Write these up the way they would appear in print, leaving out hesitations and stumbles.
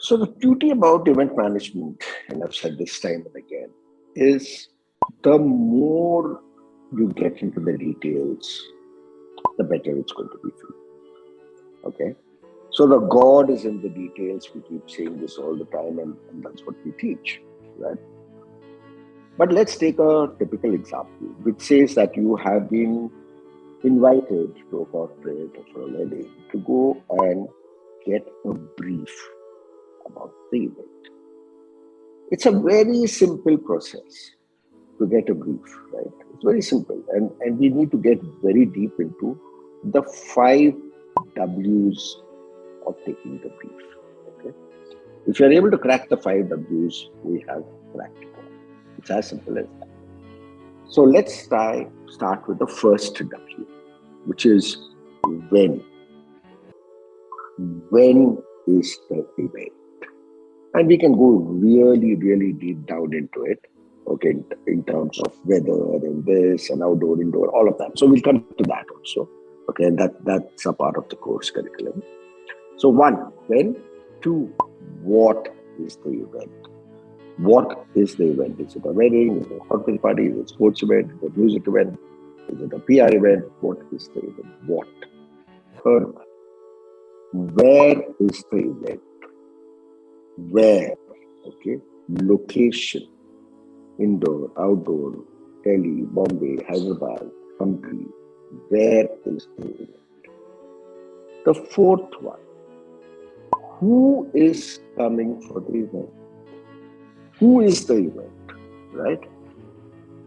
So the beauty about event management, and I've said this time and again, is the more you get into the details, the better it's going to be for you. Okay. So the God is in the details. We keep saying this all the time, and that's what we teach, right? But let's take a typical example, which says that you have been invited to a corporate or for a wedding to go and get a brief about the event. It's a very simple process to get a brief, right? It's very simple. And we need to get very deep into the five W's of taking the brief. Okay. If you're able to crack the five W's, we have cracked it. It's as simple as that. So let's start with the first W, which is when. When is the event? And we can go really, really deep down into it, okay, in terms of weather and this and outdoor, indoor, all of that. So we'll come to that also. Okay, and that's a part of the course curriculum. So one, when. Two, what is the event? What is the event? Is it a wedding? Is it a cocktail party? Is it a sports event? Is it a music event? Is it a PR event? What is the event? What? Third, where is the event? Where? Okay. Location. Indoor, outdoor, Delhi, Bombay, Hyderabad, Hampi. Where is the event? The fourth one. Who is coming for the event? Who is the event? Right?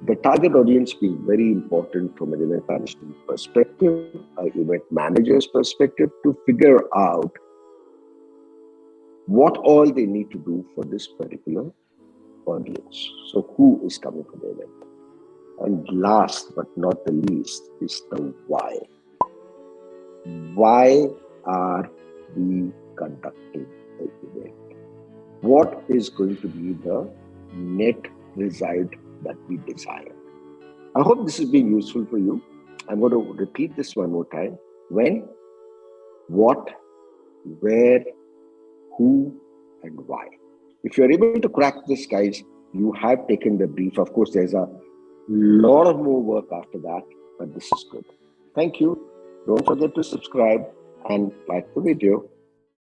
The target audience being very important from an event management perspective, an event manager's perspective, to figure out what all they need to do for this particular audience. So who is coming for the event? And last but not the least is the why. Why are we conducting the event? What is going to be the net result that we desire? I hope this has been useful for you. I'm going to repeat this one more time. When, what, where, who, and why. If you're able to crack this, guys, you have taken the brief. Of course, there's a lot of more work after that, but this is good. Thank you. Don't forget to subscribe and like the video.